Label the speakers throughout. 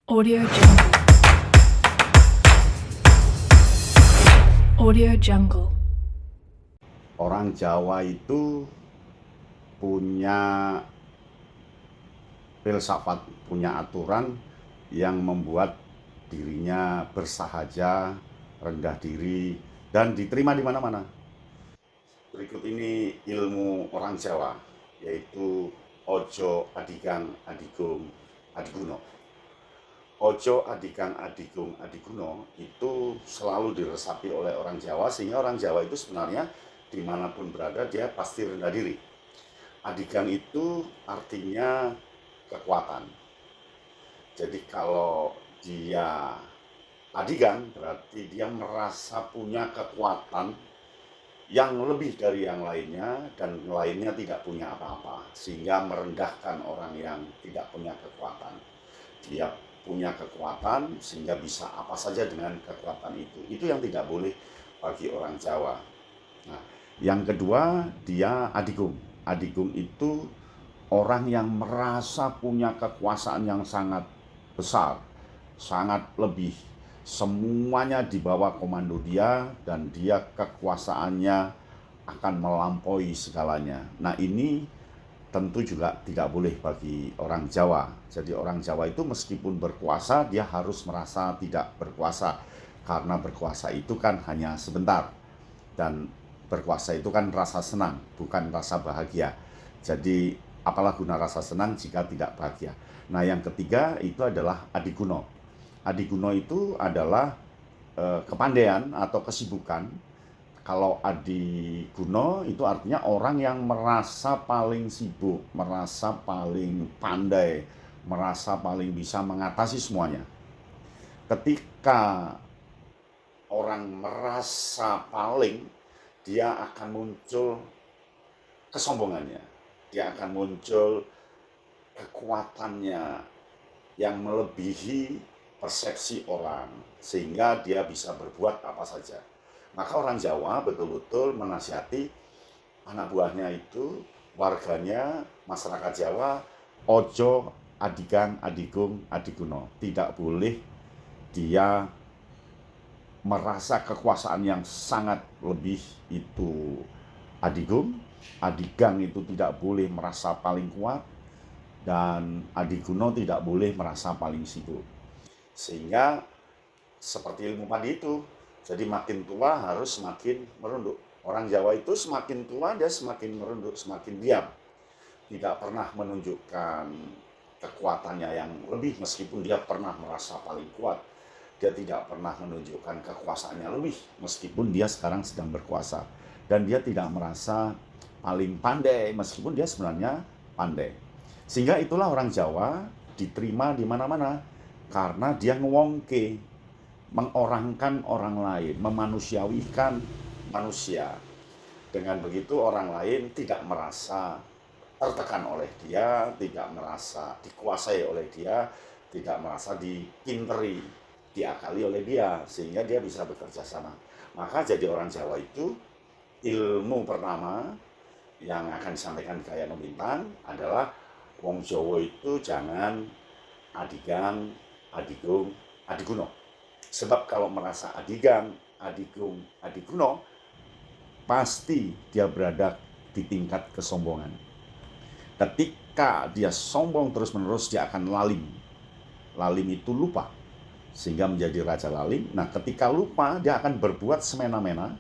Speaker 1: Audio Jungle. Audio Jungle.
Speaker 2: Orang Jawa itu punya filsafat, punya aturan yang membuat dirinya bersahaja, rendah diri, dan diterima di mana-mana. Berikut ini ilmu orang Jawa, yaitu Ojo Adigang Adigung Adiguno. Ojo Adigang Adigung Adiguno itu selalu diresapi oleh orang Jawa, sehingga orang Jawa itu sebenarnya dimanapun berada dia pasti rendah diri. Adigang itu artinya kekuatan. Jadi kalau dia adigang berarti dia merasa punya kekuatan yang lebih dari yang lainnya, dan lainnya tidak punya apa-apa, sehingga merendahkan orang yang tidak punya kekuatan. Dia punya kekuatan sehingga bisa apa saja dengan kekuatan itu. Itu yang tidak boleh bagi orang Jawa. Nah, yang kedua, dia adigung. Adigung itu orang yang merasa punya kekuasaan yang sangat besar, sangat lebih. Semuanya di bawah komando dia, dan dia kekuasaannya akan melampaui segalanya. Nah, ini tentu juga tidak boleh bagi orang Jawa. Jadi orang Jawa itu meskipun berkuasa, dia harus merasa tidak berkuasa. Karena berkuasa itu kan hanya sebentar. Dan berkuasa itu kan rasa senang, bukan rasa bahagia. Jadi apalah guna rasa senang jika tidak bahagia. Nah, yang ketiga itu adalah adiguno. Adiguno itu adalah kepandaian atau kesibukan. Kalau adiguno itu artinya orang yang merasa paling sibuk, merasa paling pandai, merasa paling bisa mengatasi semuanya. Ketika orang merasa paling, dia akan muncul kesombongannya, dia akan muncul kekuatannya yang melebihi persepsi orang, sehingga dia bisa berbuat apa saja. Maka orang Jawa betul-betul menasihati anak buahnya itu, warganya, masyarakat Jawa, ojo adigang adigung adiguno. Tidak boleh dia merasa kekuasaan yang sangat lebih itu adigung. Adigang itu tidak boleh merasa paling kuat, dan adiguno tidak boleh merasa paling sibuk. Sehingga seperti ilmu padi itu, jadi makin tua harus semakin merunduk. Orang Jawa itu semakin tua dia semakin merunduk, semakin diam, tidak pernah menunjukkan kekuatannya yang lebih. Meskipun dia pernah merasa paling kuat, dia tidak pernah menunjukkan kekuasaannya lebih meskipun dia sekarang sedang berkuasa. Dan dia tidak merasa paling pandai meskipun dia sebenarnya pandai. Sehingga itulah orang Jawa diterima di mana-mana, karena dia ngewongke, mengorangkan orang lain, memanusiawikan manusia. Dengan begitu orang lain tidak merasa tertekan oleh dia, tidak merasa dikuasai oleh dia, tidak merasa dipinteri, diakali oleh dia, sehingga dia bisa bekerja sama. Maka jadi orang Jawa itu, ilmu pertama yang akan disampaikan di Kayak Bintang adalah wong Jawa itu jangan adigang, adigung, adiguno. Sebab kalau merasa adigang, adigung, adiguno, pasti dia berada di tingkat kesombongan. Ketika dia sombong terus-menerus, dia akan lalim. Lalim itu lupa, sehingga menjadi raja lalim. Nah, ketika lupa, dia akan berbuat semena-mena,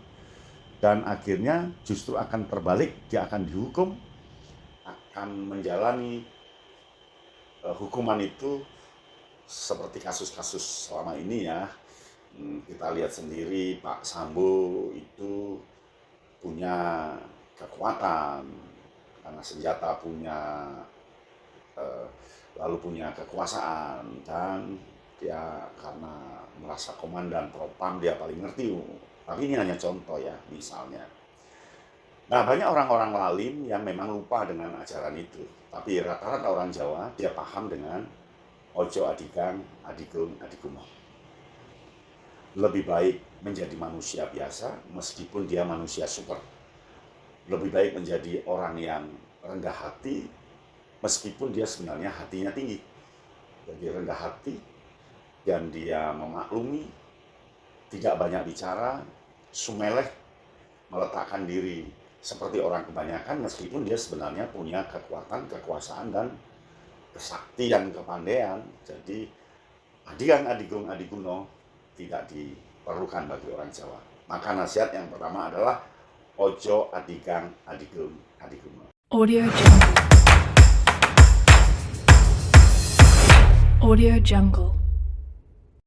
Speaker 2: dan akhirnya justru akan terbalik. Dia akan dihukum, akan menjalani hukuman itu seperti kasus-kasus selama ini ya. Kita lihat sendiri Pak Sambo itu punya kekuatan karena senjata, punya lalu punya kekuasaan, dan dia karena merasa komandan propam dia paling ngerti. Tapi ini hanya contoh ya, misalnya. Nah, banyak orang-orang lalim yang memang lupa dengan ajaran itu. Tapi rata-rata orang Jawa dia paham dengan ojo adigang adigung adiguno. Lebih baik menjadi manusia biasa meskipun dia manusia super. Lebih baik menjadi orang yang rendah hati meskipun dia sebenarnya hatinya tinggi. Jadi rendah hati dan dia memaklumi, tidak banyak bicara, sumeleh, meletakkan diri seperti orang kebanyakan meskipun dia sebenarnya punya kekuatan, kekuasaan, dan kesaktian, kepandaian. Jadi adigang adigung adiguno tidak diperlukan bagi orang Jawa. Maka nasihat yang pertama adalah ojo adigang adigung adiguno.
Speaker 1: Audio Jungle. Audio Jungle.